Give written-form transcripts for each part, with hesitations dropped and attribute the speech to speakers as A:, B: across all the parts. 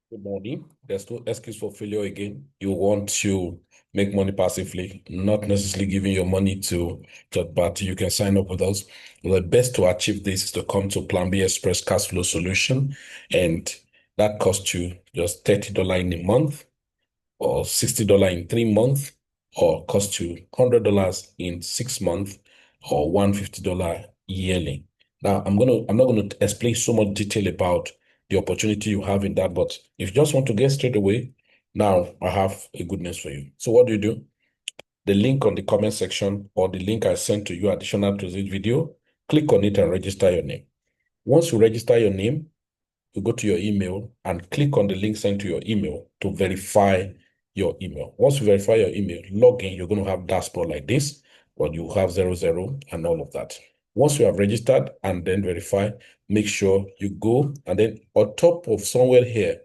A: Good morning. There's no excuse for failure again. You want to make money passively, not necessarily giving your money to third party. You can sign up with us. The best to achieve this is to come to Plan B Express Cash Flow Solution, and that costs you just $30 in a month or $60 in 3 months, or cost you $100 in 6 months, or $150 yearly. Now, I'm not gonna explain so much detail about the opportunity you have in that, but if you just want to get straight away, now I have a good news for you. So what do? The link on the comment section or the link I sent to you additional to this video, click on it and register your name. Once you register your name, you go to your email and click on the link sent to your email to verify your email. Once you verify your email, log in, you're going to have dashboard like this, but you have 00 and all of that. Once you have registered and then verify, make sure you go, and then on top of somewhere here,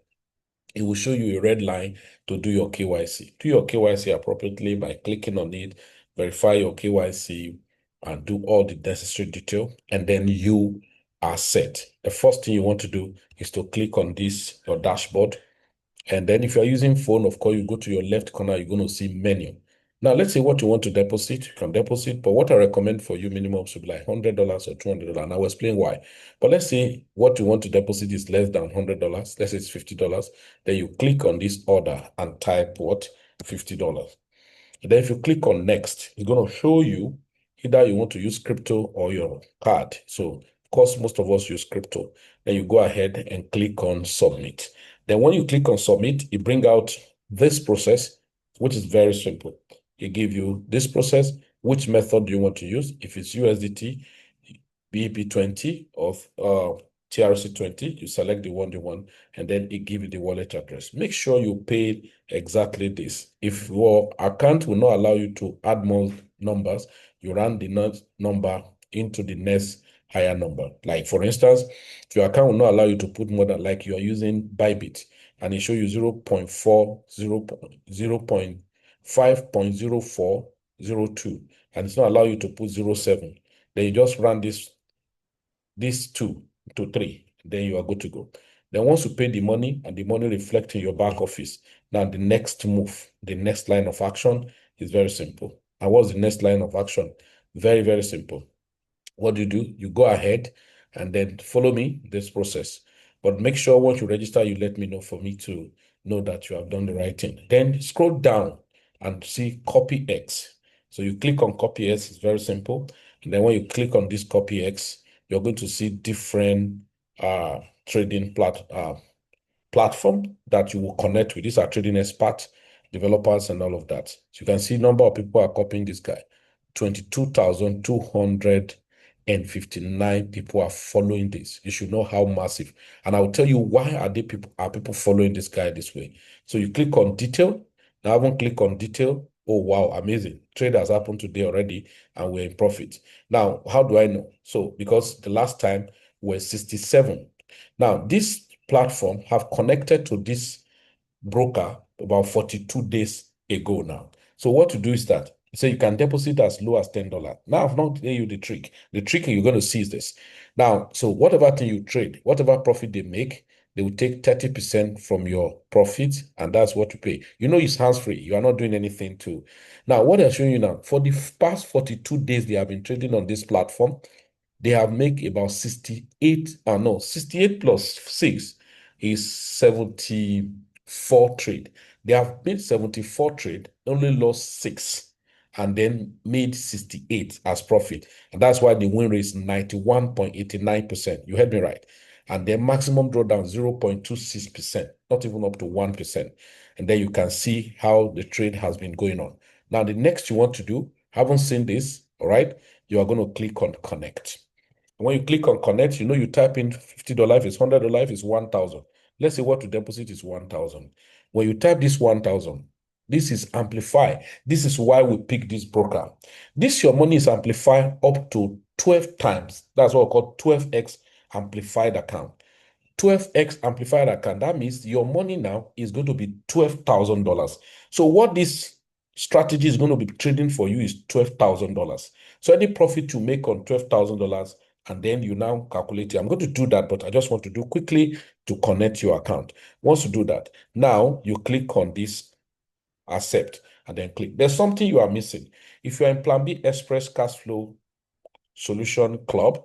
A: it will show you a red line to do your KYC. Do your KYC appropriately by clicking on it, verify your KYC, and do all the necessary detail, and then you are set. The first thing you want to do is to click on this, your dashboard. And then if you're using phone, of course, you go to your left corner, you're going to see menu. Now, let's say what you want to deposit, you can deposit, but what I recommend for you minimum should be like $100 or $200. And I will explain why. But let's say what you want to deposit is less than $100. Let's say it's $50. Then you click on this order and type what? $50. And then if you click on next, it's going to show you either you want to use crypto or your card. So, of course, most of us use crypto. Then you go ahead and click on submit. Then when you click on submit, it brings out this process, which is very simple. It gives you this process, which method do you want to use. If it's USDT, BEP20 of TRC20, you select the one you want, and then it gives you the wallet address. Make sure you pay exactly this. If your account will not allow you to add more numbers, you run the next number into the next higher number. Like for instance, if your account will not allow you to put more than, like you are using Bybit, and it show you 0.4, 0.5.0402, and it's not allow you to put 0.7, then you just run this 2 to 3, then you are good to go. Then once you pay the money and the money reflects in your back office, now the next move, the next line of action is very simple. And what's the next line of action? Very, very simple. What do? You go ahead and then follow me this process. But make sure once you register, you let me know for me to know that you have done the right thing. Then scroll down and see copy X. So you click on copy X, it's very simple. And then when you click on this copy X, you're going to see different trading platform that you will connect with. These are trading experts, developers, and all of that. So you can see number of people are copying this guy. 22,259 people are following this. You should know how massive. And I'll tell you why are people following this guy this way. So you click on detail. Now I haven't clicked on detail. Oh wow, amazing. Trade has happened today already, and we're in profit. Now, how do I know? So because the last time we're 67. Now, this platform have connected to this broker about 42 days ago now. So what to do is that, so you can deposit as low as $10. Now, I've not tell you the trick. The trick you're going to see is this. Now, so whatever thing you trade, whatever profit they make, they will take 30% from your profit, and that's what you pay. You know, it's hands-free. You are not doing anything to. Now, what I'm showing you now, for the past 42 days, they have been trading on this platform. They have made about 68, no, 68 plus 6 is 74 trade. They have made 74 trade, only lost 6, and then made 68 as profit. And that's why the win rate is 91.89%. You heard me right. And their maximum drawdown 0.26%, not even up to 1%. And then you can see how the trade has been going on. Now, the next you want to do, haven't seen this, all right? You are going to click on connect. When you click on connect, you know, you type in $50, if it's $100, if it's 1,000. Let's say what to deposit is 1,000. When you type this 1,000, this is amplify. This is why we pick this broker. This your money is amplified up to 12 times. That's what we call 12x amplified account. 12x amplified account. That means your money now is going to be $12,000. So what this strategy is going to be trading for you is $12,000. So any profit you make on $12,000, and then you now calculate it. I'm going to do that, but I just want to do quickly to connect your account. Once you do that, now you click on this accept and then click. There's something you are missing. If you're in Plan B Express Cash Flow Solution Club,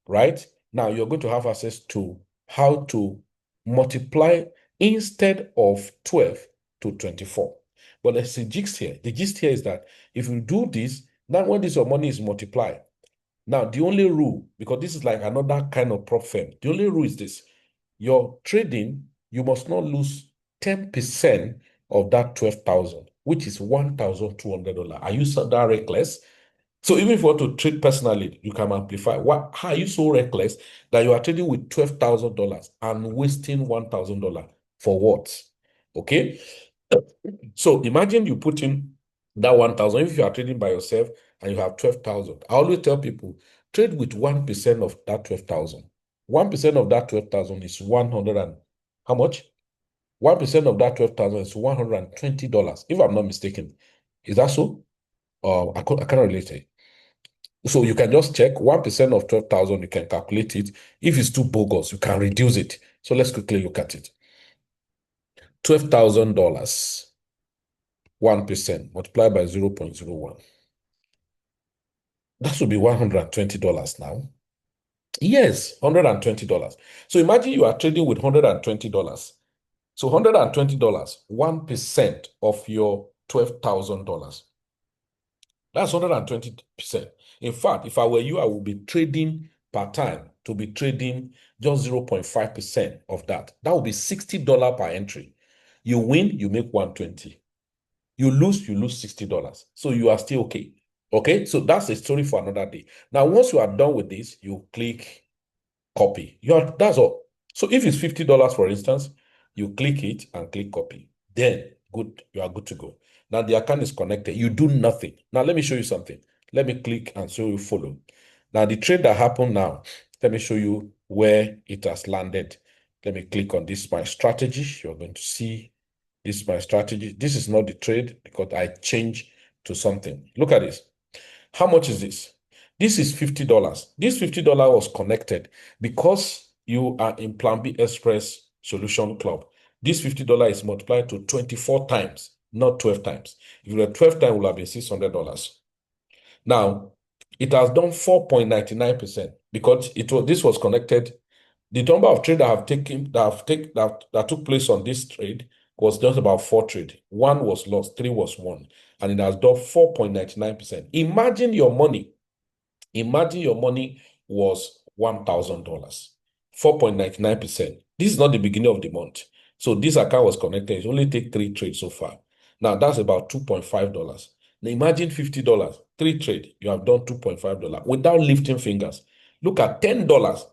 A: right? Now you're going to have access to how to multiply instead of 12 to 24. But there's a gist here. The gist here is that if you do this, now when this your money is multiplied, now the only rule, because this is like another kind of prop firm, the only rule is this: your trading, you must not lose 10% of that 12,000, which is $1,200. Are you so that reckless? So even if you want to trade personally, you can amplify. How are you so reckless that you are trading with $12,000 and wasting $1,000 for what? Okay. So imagine you put in that 1,000. If you are trading by yourself and you have 12,000, I always tell people trade with 1% of that 12,000. 1% of that 12,000 is 100 and how much? 1% of that 12,000 is $120, if I'm not mistaken. Is that so? I cannot relate it. So you can just check 1% of 12,000, you can calculate it. If it's too bogus, you can reduce it. So let's quickly look at it. $12,000, 1% multiplied by 0.01. That should be $120 now. Yes, $120. So imagine you are trading with $120. So $120, 1% of your $12,000. That's 120%. In fact, if I were you, I would be trading part time to be trading just 0.5% of that. That would be $60 per entry. You win, you make 120. You lose $60. So you are still okay. Okay, so that's a story for another day. Now, once you are done with this, you click copy. That's all. So if it's $50, for instance, you click it and click copy. Then good, you are good to go. Now the account is connected. You do nothing. Now let me show you something. Let me click and show you follow. Now the trade that happened now, let me show you where it has landed. Let me click on this my strategy. You're going to see this my strategy. This is not the trade because I changed to something. Look at this. How much is this? This is $50. This $50 was connected because you are in Plan B Express Solution Club. This $50 is multiplied to 24 times, not 12 times. If you were 12 times, it would have been $600. Now, it has done 4.99% because this was connected. The number of trades that took place on this trade was just about 4 trades. 1 was lost, 3 was won, and it has done 4.99%. Imagine your money was $1,000, 4.99%. This is not the beginning of the month. So this account was connected. It's only take 3 trades so far. Now that's about $2.5. Now imagine $50, 3 trades, you have done $2.5 without lifting fingers. Look at $10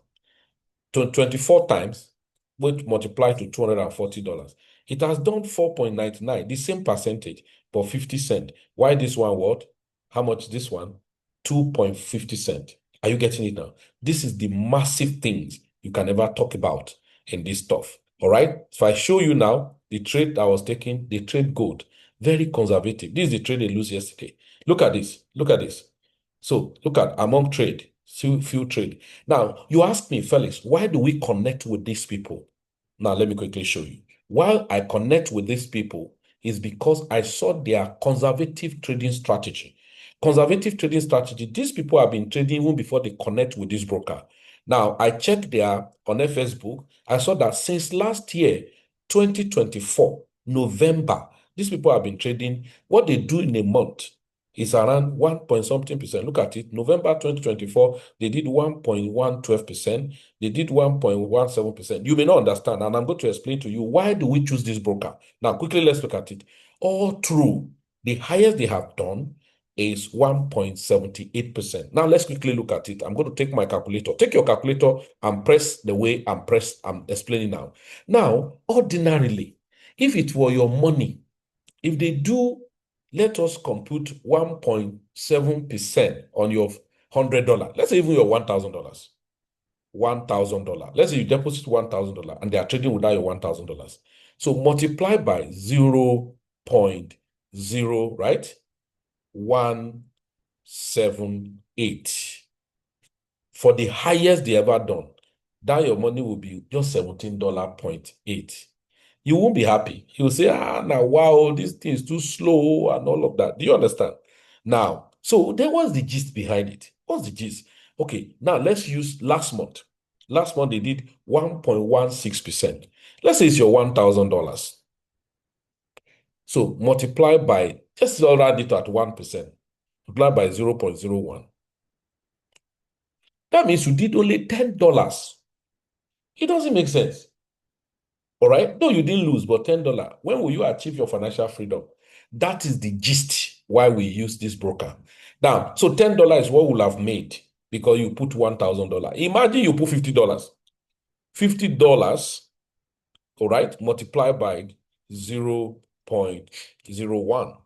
A: to 24 times, which multiply to $240. It has done 4.99, the same percentage, but 50 cents. Why this one what? How much this one? 2.50 cents. Are you getting it now? This is the massive things you can never talk about in this stuff. All right. So I show you now the trade that I was taking, the trade gold, very conservative. This is the trade they lose yesterday. Look at this. Look at this. So look at among trade, few trade. Now, you ask me, Felix, why do we connect with these people? Now, let me quickly show you. Why I connect with these people is because I saw their conservative trading strategy. Conservative trading strategy, these people have been trading even before they connect with this broker. Now, I checked their on their Facebook. I saw that since last year, 2024, November, these people have been trading. What they do in a month is around 1 point something percent. Look at it. November 2024, they did 1.112%. They did 1.17%. You may not understand, and I'm going to explain to you why do we choose this broker. Now, quickly, let's look at it. All through, the highest they have done is 1.78%. Now, let's quickly look at it. I'm going to take my calculator. Take your calculator and press the way I'm explaining now. Now, ordinarily, if it were your money, if they do, let us compute 1.7% on your $100. Let's say even your $1,000. $1,000. Let's say you deposit $1,000 and they are trading without your $1,000. So multiply by 0.0, right? 178 for the highest they ever done, that your money will be just $17.8. You won't be happy. You'll say, now, wow, this thing is too slow and all of that. Do you understand? Now, so there was the gist behind it. What's the gist? Okay, now let's use last month. Last month they did 1.16%. Let's say it's your $1,000. So multiply by, just round it at 1%. Multiply by 0.01. That means you did only $10. It doesn't make sense. All right? No, you didn't lose, but $10. When will you achieve your financial freedom? That is the gist why we use this broker. Now, so $10 is what we'll have made because you put $1,000. Imagine you put $50. $50, all right, multiplied by 0.01.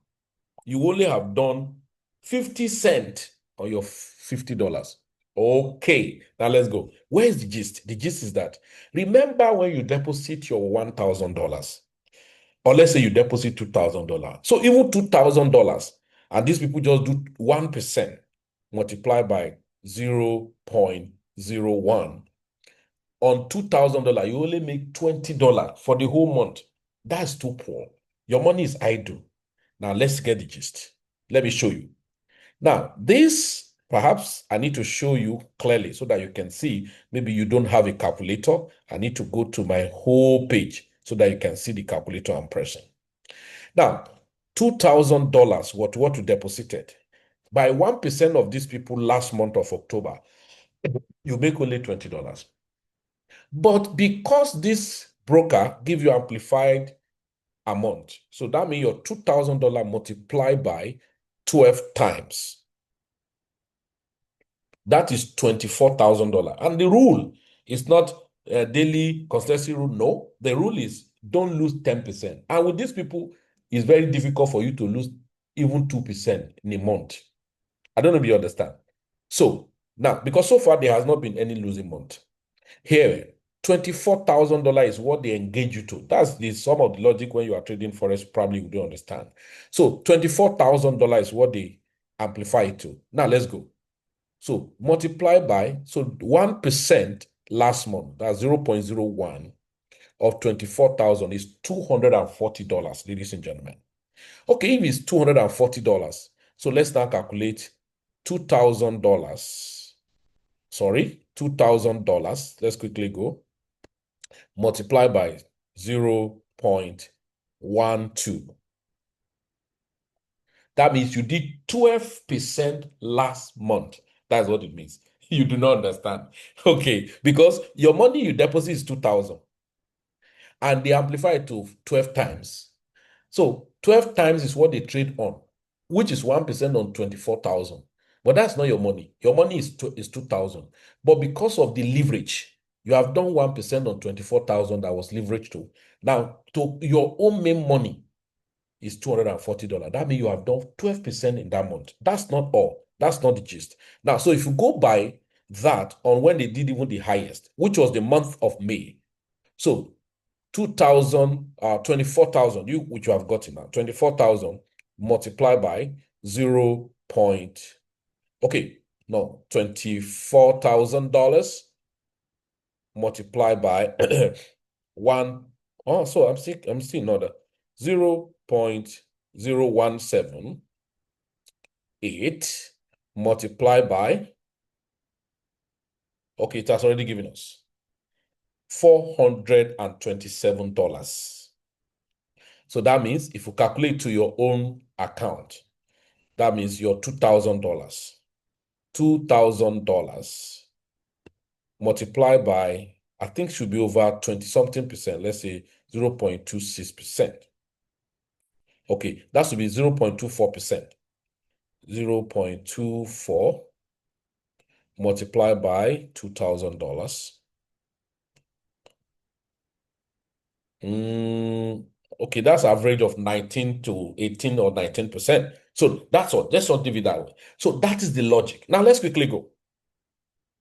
A: You only have done 50 cents on your $50. Okay, now let's go. Where's the gist? The gist is that remember when you deposit your $1,000, or let's say you deposit $2,000. So even $2,000, and these people just do 1% multiplied by 0.01. On $2,000, you only make $20 for the whole month. That's too poor. Your money is idle. Now let's get the gist. Let me show you. Now, this perhaps I need to show you clearly so that you can see. Maybe you don't have a calculator. I need to go to my whole page so that you can see the calculator I'm pressing. Now, $2,000 what you deposited. By 1% of these people last month of October, you make only $20. But because this broker give you amplified amount, so that means your $2,000 multiplied by 12 times. That is $24,000. And the rule is not a daily consistency rule. No, the rule is don't lose 10%. And with these people, it's very difficult for you to lose even 2% in a month. I don't know if you understand. So now, because so far there has not been any losing month. Here, $24,000 is what they engage you to. That's the some of the logic when you are trading forex, probably you don't understand. So $24,000 is what they amplify it to. Now let's go. So multiply by, so 1% last month, that's 0.01 of 24,000 is $240, ladies and gentlemen. Okay, if it's $240, so let's now calculate $2,000. Sorry, $2,000. Let's quickly go. Multiply by 0.12. That means you did 12% last month. That's what it means. You do not understand. Okay, because your money you deposit is 2,000 and they amplify it to 12 times. So 12 times is what they trade on, which is 1% on 24,000. But that's not your money. Your money is 2,000. But because of the leverage, you have done 1% on 24,000 that was leveraged to. Now, to your own main money is $240. That means you have done 12% in that month. That's not all. That's not the gist. Now, so if you go by that on when they did even the highest, which was the month of May. So 2,000, 24,000, which you have gotten now, 24,000 multiplied by 0. Okay, no, $24,000 multiplied by one. Oh, so I'm still another 0.0178 multiplied by, okay, it has already given us $427. So that means if you calculate to your own account, that means your $2,000. $2,000 multiplied by, I think should be over 20 something percent. Let's say 0.26%. Okay, that should be 0.24%. 0.24 multiplied by $2,000. Okay, that's average of 19 to 18 or 19%. So that's what, let's not leave it that way. So that is the logic. Now let's quickly go.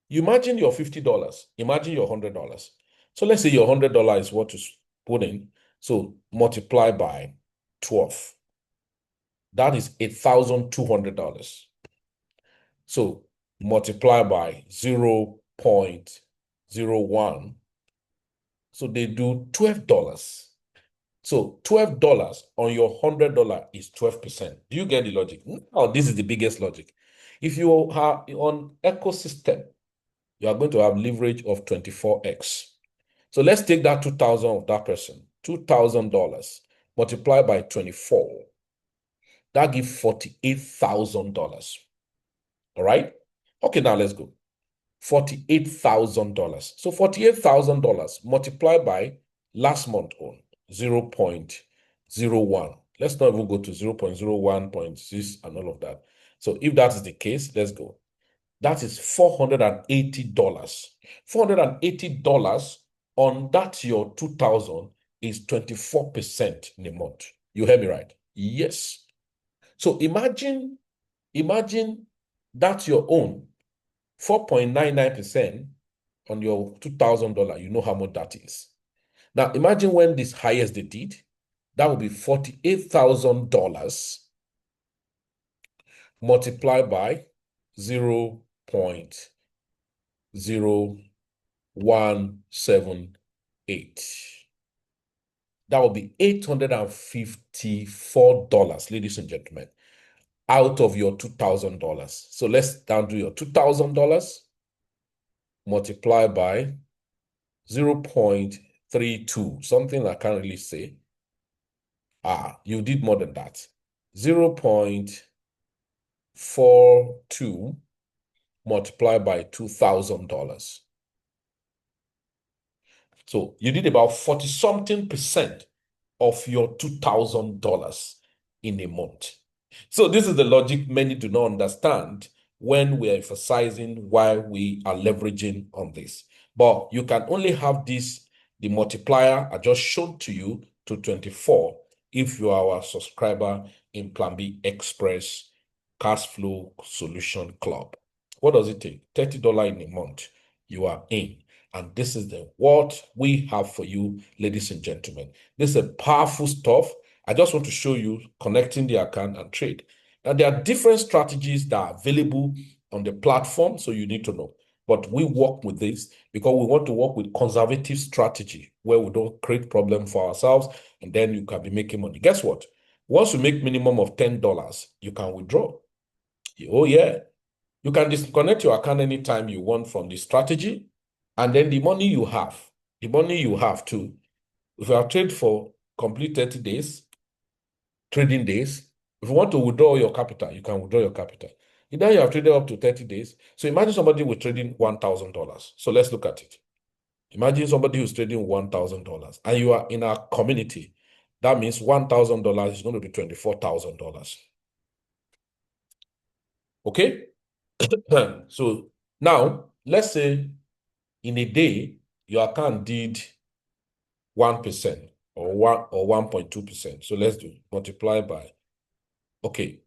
A: You imagine your $50, imagine your $100. So let's say your $100 is what to put in. So multiply by 12. That is $8,200. So multiply by 0.01. So they do $12. So $12 on your $100 is 12%. Do you get the logic? Now, this is the biggest logic. If you are on ecosystem, you are going to have leverage of 24x. So let's take that 2,000 of that person, $2,000 multiplied by 24. That gives $48,000. All right? Okay, now let's go. $48,000. So $48,000 multiplied by last month on 0.01. Let's not even go to 0.01.6 and all of that. So if that is the case, let's go. That is $480. $480 on that your 2,000 is 24% in a month. You heard me right? Yes. So imagine that's your own 4.99% on your $2,000. You know how much that is. Now imagine when this highest they did, that would be $48,000 multiplied by 0.0178. That would be $854, ladies and gentlemen, out of your $2,000. So let's down to your $2,000 multiply by 0.32, something I can't really say. You did more than that. 0.42 multiplied by $2,000. So you did about 40-something% of your $2,000 in a month. So this is the logic many do not understand when we are emphasizing why we are leveraging on this. But you can only have this, the multiplier I just showed to you, to 24 if you are our subscriber in Plan B Express Cash Flow Solution Club. What does it take? $30 in a month. You are in. And this is what we have for you, ladies and gentlemen. This is powerful stuff. I just want to show you connecting the account and trade. Now, there are different strategies that are available on the platform, so you need to know. But we work with this because we want to work with conservative strategy where we don't create problem for ourselves, and then you can be making money. Guess what? Once you make minimum of $10, you can withdraw. Oh, yeah. You can disconnect your account anytime you want from the strategy, and then the money you have too. If you have traded for complete 30 days, trading days, if you want to withdraw your capital, you can withdraw your capital. Then you have traded up to 30 days. So imagine somebody with trading $1,000. So let's look at it. Imagine somebody who's trading $1,000 and you are in our community. That means $1,000 is going to be $24,000. Okay? So now, let's say in a day, your account did 1% or 1.2%. So let's do multiply by, okay.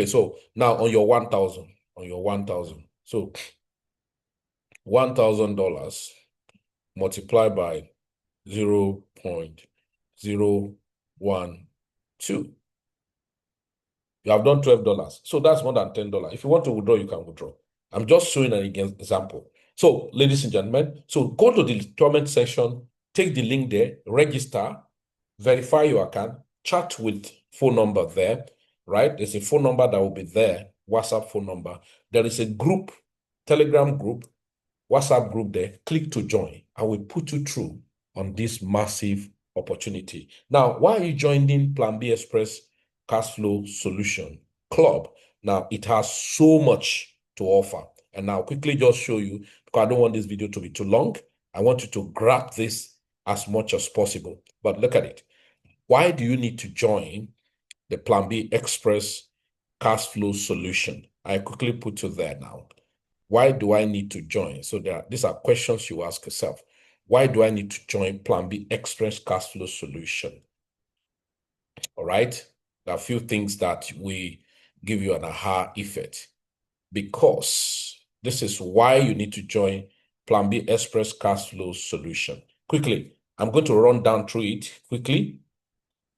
A: So now on your 1,000, so $1,000 multiplied by 0.012. You have done $12. So that's more than $10. If you want to withdraw, you can withdraw. I'm just showing an example. So, ladies and gentlemen, so go to the comment section, take the link there, register, verify your account, chat with phone number there, right? There's a phone number that will be there, WhatsApp phone number. There is a group, Telegram group, WhatsApp group there. Click to join. I will put you through on this massive opportunity. Now, why are you joining Plan B Express Cash Flow Solution Club? Now, it has so much to offer. And I'll quickly just show you, because I don't want this video to be too long. I want you to grab this as much as possible. But look at it. Why do you need to join the Plan B Express Cash Flow Solution? I quickly put you there now. Why do I need to join? So these are questions you ask yourself. Why do I need to join Plan B Express Cash Flow Solution? All right. There are a few things that we give you an aha effect, because this is why you need to join Plan B Express Cash Flow Solution. Quickly, I'm going to run down through it quickly.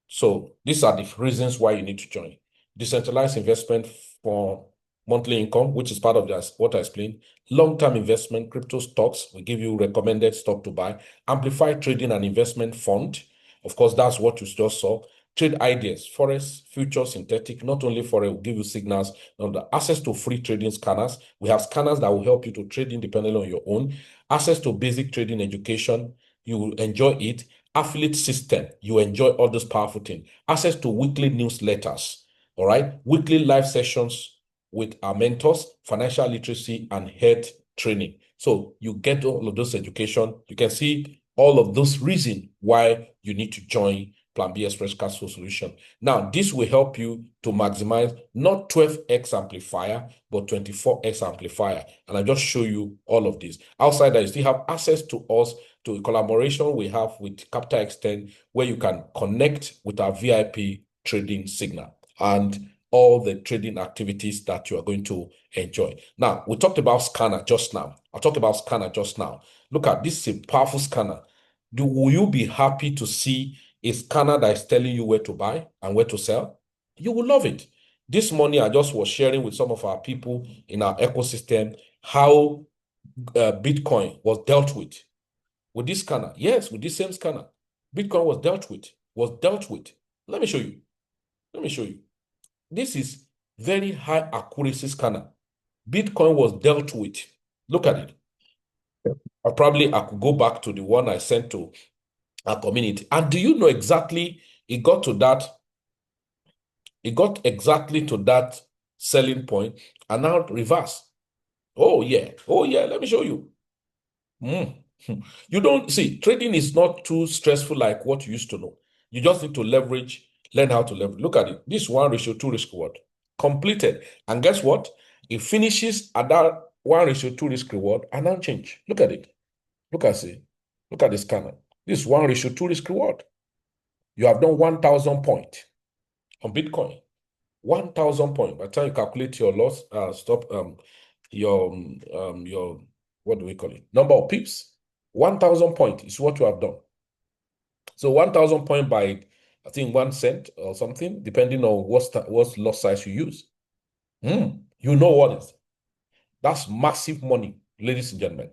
A: So these are the reasons why you need to join. Decentralized investment for monthly income, which is part of what I explained. Long-term investment, crypto stocks, we give you recommended stock to buy. Amplified trading and investment fund. Of course, that's what you just saw. Trade ideas, forex, futures, synthetic, not only forex, will give you signals, the access to free trading scanners. We have scanners that will help you to trade independently on your own. Access to basic trading education, you will enjoy it. Affiliate system, you enjoy all those powerful things. Access to weekly newsletters, all right? Weekly live sessions with our mentors, financial literacy, and health training. So you get all of those education. You can see all of those reasons why you need to join Plan B Express Cash Flow Solution. Now, this will help you to maximize not 12x amplifier, but 24x amplifier. And I just show you all of this. Outside that, you still have access to us, to a collaboration we have with Capital Extend, where you can connect with our VIP trading signal and all the trading activities that you are going to enjoy. Now, we talked about scanner just now. I talked about scanner just now. Look at this, is a powerful scanner. Will you be happy to see a scanner that is telling you where to buy and where to sell? You will love it. This morning, I just was sharing with some of our people in our ecosystem how Bitcoin was dealt with this scanner. Yes, with this same scanner. Bitcoin was dealt with. Let me show you. Let me show you. This is very high accuracy scanner. Bitcoin was dealt with. Look at it. I could go back to the one I sent to our community. And do you know exactly it got exactly to that selling point and now reverse. Oh yeah. Oh yeah. Let me show you. Mm. You don't see, trading is not too stressful like what you used to know. You just need to learn how to leverage. Look at it. This 1:2 risk reward completed. And guess what? It finishes at that 1:2 risk reward and now change. Look at it. Look at the scanner. This 1:2 risk reward. You have done 1,000 points on Bitcoin. 1,000 points. By the time you calculate your loss, your what do we call it? Number of pips. 1,000 points is what you have done. So 1,000 points by, I think, 1 cent or something, depending on what lot size you use. You know what is. That's massive money, ladies and gentlemen.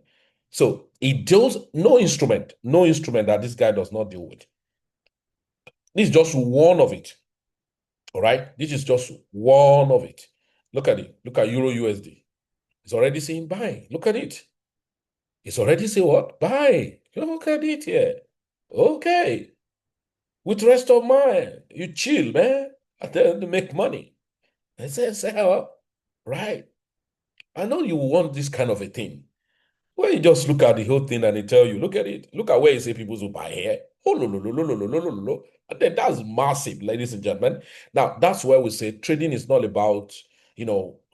A: So it deals no instrument that this guy does not deal with. This is just one of it. All right. This is just one of it. Look at it. Look at Euro USD. It's already saying buy. Look at it. It's already saying what? Buy. Look at it here. Okay. With rest of mind, you chill, man. I tell them to make money. I say, sell. Right. I know you want this kind of a thing. Well, you just look at the whole thing and they tell you, look at it. Look at where you say people will buy here. Oh, lo, lo, lo, lo, lo, lo, lo, lo, lo. And then that's massive, ladies and gentlemen. Now, that's where we say trading is not about,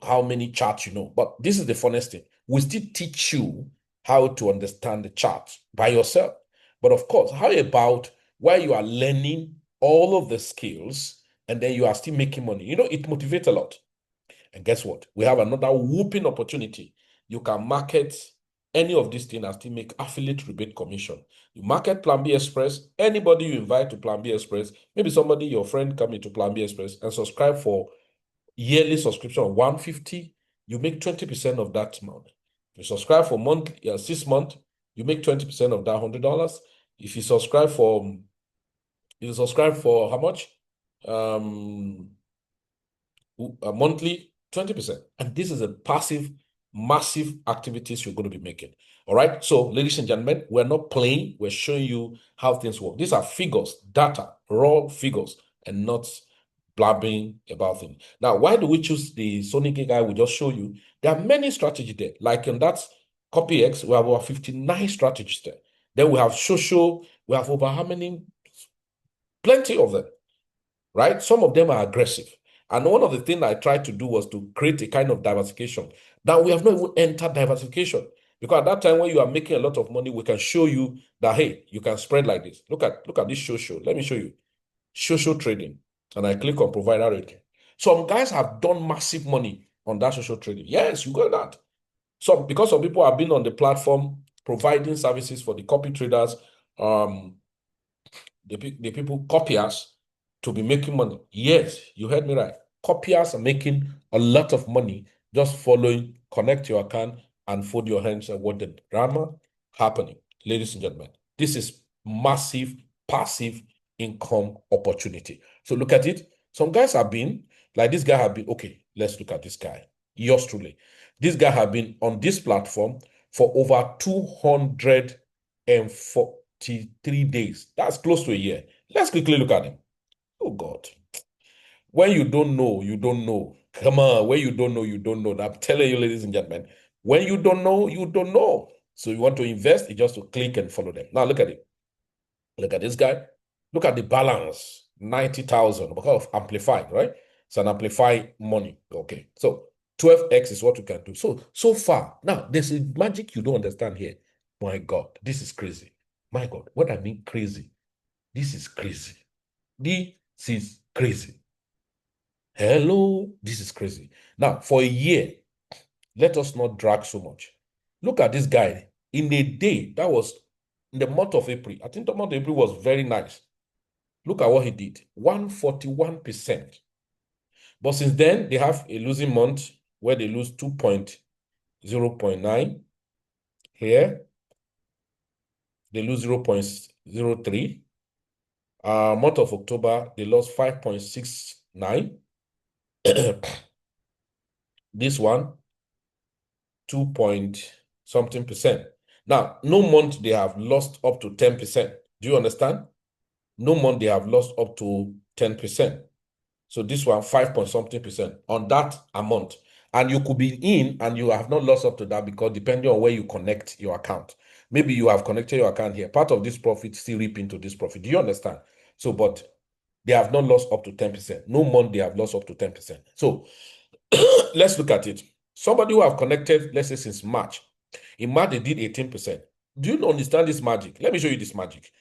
A: how many charts you know. But this is the funnest thing. We still teach you how to understand the charts by yourself. But of course, how about where you are learning all of the skills and then you are still making money? It motivates a lot. And guess what? We have another whooping opportunity. You can market any of these things and still make affiliate rebate commission. You market Plan B Express, anybody you invite to Plan B Express, maybe somebody, your friend, come into Plan B Express and subscribe for yearly subscription of 150, you make 20% of that amount. If you subscribe for 6 months, you make 20% of that $100. If you subscribe for how much? Monthly, 20%. And this is a passive, massive activities you're going to be making. All right. So, ladies and gentlemen, we're not playing. We're showing you how things work. These are figures, data, raw figures, and not blabbing about things. Now, why do we choose the Sonic guy we just show you? There are many strategies there. Like in that copy X, we have over 59 strategies there. Then we have social. We have over how many? Plenty of them, right? Some of them are aggressive. And one of the things I tried to do was to create a kind of diversification. Now we have not even entered diversification. Because at that time when you are making a lot of money, we can show you that, hey, you can spread like this. Look at this social. Let me show you. Social trading. And I click on provider rating. Some guys have done massive money on that social trading. Yes, you got that. So because some people have been on the platform providing services for the copy traders, the people copiers to be making money. Yes, you heard me right. Copiers are making a lot of money Just following, connect your account and fold your hands and what the drama happening. Ladies and gentlemen, this is massive passive income opportunity. So look at it. Some guys have been, like this guy have been, okay, let's look at this guy. Yours truly. This guy have been on this platform for over 243 days. That's close to a year. Let's quickly look at him. Oh God. When you don't know, you don't know. Come on, when you don't know, you don't know. I'm telling you, ladies and gentlemen, when you don't know, you don't know. So you want to invest, you just to click and follow them. Now look at it. Look at this guy. Look at the balance, 90,000 because of amplified, right? It's an amplified money. Okay. So 12x is what you can do. So far, now there's a magic you don't understand here. My God, this is crazy. My God, what I mean crazy. This is crazy. This is crazy. Hello, this is crazy. Now, for a year, let us not drag so much. Look at this guy. In a day, that was in the month of April. I think the month of April was very nice. Look at what he did, 141%. But since then, they have a losing month where they lose 2.0.9. Here, they lose 0.03. Month of October, they lost 5.69. This one, 2 point something percent. Now, no month they have lost up to 10%. Do you understand? No month they have lost up to 10%. So this one, 5 point something percent on that amount. And you could be in and you have not lost up to that because depending on where you connect your account. Maybe you have connected your account here. Part of this profit still reap into this profit. Do you understand? So, but they have not lost up to 10%. No month they have lost up to 10%. So let's look at it. Somebody who have connected, let's say since March. In March, they did 18%. Do you understand this magic? Let me show you this magic.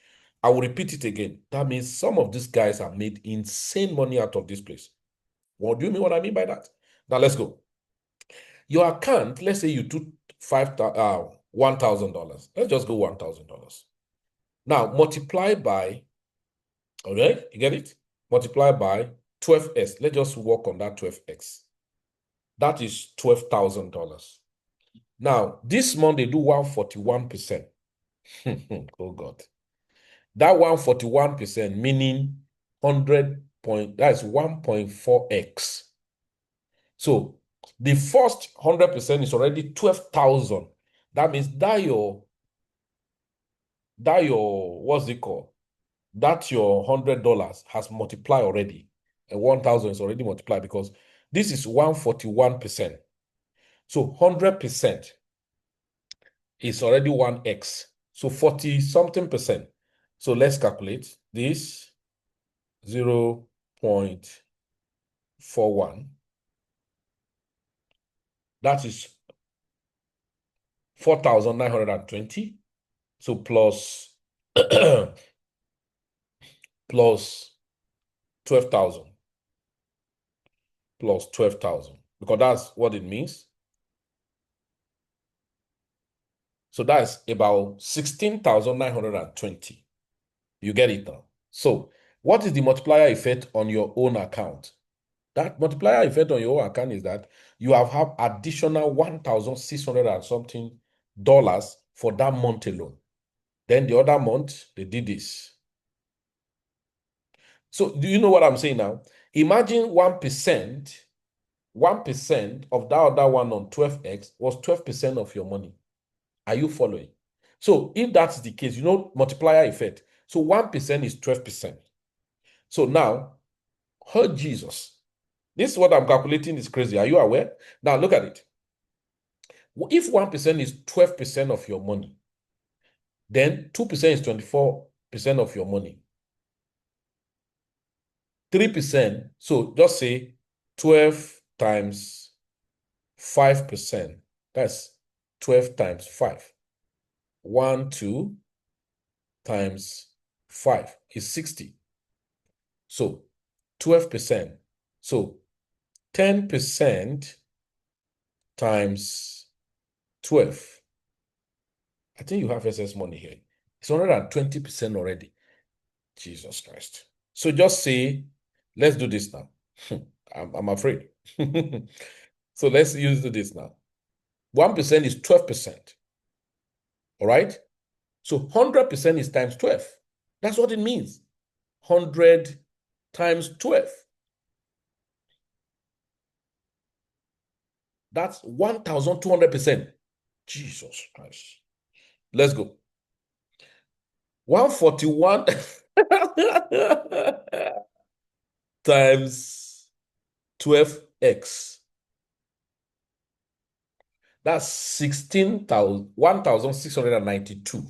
A: I will repeat it again. That means some of these guys have made insane money out of this place. What do you mean what I mean by that? Now let's go. Your account, let's say you took $1,000. Let's just go $1,000. Now multiply by, okay, you get it? Multiply by 12x. Let's just work on that 12x. That is $12,000. Now, this month they do 141%. Oh God. That 141%, meaning 100 point, that's 1.4x. So the first 100% is already 12,000. That means what's it called? That your $100 has multiplied already. And 1,000 is already multiplied because this is 141%. So 100% is already 1x. So 40 something percent. So let's calculate this 0.41. That is 4,920. So plus plus 12,000 plus 12,000 because that's what it means. So that's about 16,920. You get it now. So what is the multiplier effect on your own account? That multiplier effect on your own account is that you have additional 1,600 and something dollars for that month alone. Then the other month, they did this. So do you know what I'm saying now? Imagine 1%, 1% of that other one on 12x was 12% of your money. Are you following? So if that's the case, you know, multiplier effect. So 1% is 12%. So now, oh Jesus, this is what I'm calculating is crazy. Are you aware? Now look at it. If 1% is 12% of your money, then 2% is 24% of your money. 3%, so just say 12 times 5%. That's 12 times 5. 1, 2 times 5 is 60. So 12%. So 10% times 12. I think you have excess money here. It's 120% already. Jesus Christ. So just say, let's do this now. I'm afraid. So let's use this now. 1% is 12%. All right? So 100% is times 12. That's what it means. 100 times 12. That's 1,200%. Jesus Christ. Let's go. 141 times 12x. That's 16,000, 1,692.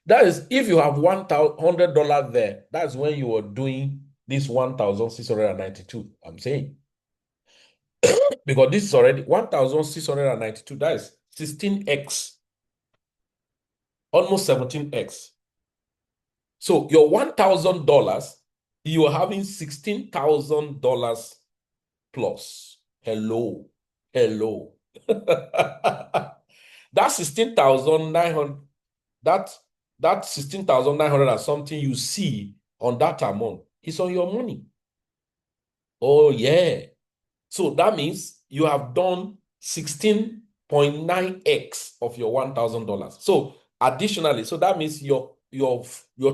A: That is, if you have $100 there, that's when you are doing this 1,692. I'm saying. Because this is already 1,692. That is 16x, almost 17x. So your $1,000, you are having $16,000 plus. Hello. Hello. That's 16,900. That 16,900 and something you see on that amount is on your money. Oh, yeah. So that means you have done 16.9x of your $1,000. So additionally, so that means your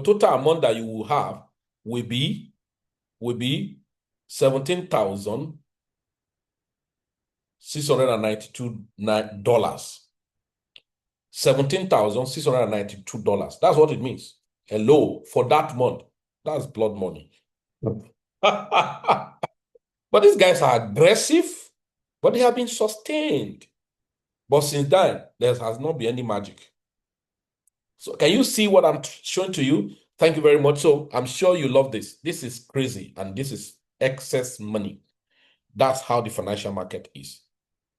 A: total amount that you will have will be $17,692. $17,692. That's what it means. Hello, for that month. That's blood money. But these guys are aggressive, but they have been sustained. But since then, there has not been any magic. So can you see what I'm showing to you? Thank you very much. So I'm sure you love this. This is crazy, and this is excess money. That's how the financial market is.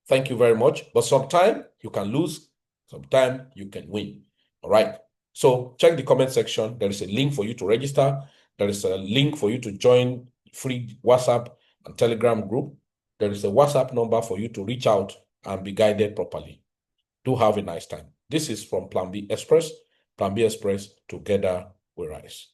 A: Thank you very much. But sometimes you can lose, sometimes you can win. All right. So check the comment section. There is a link for you to register. There is a link for you to join free WhatsApp and Telegram group. There is a WhatsApp number for you to reach out and be guided properly. Do have a nice time. This is from Plan B Express. Plan B Express, together we rise.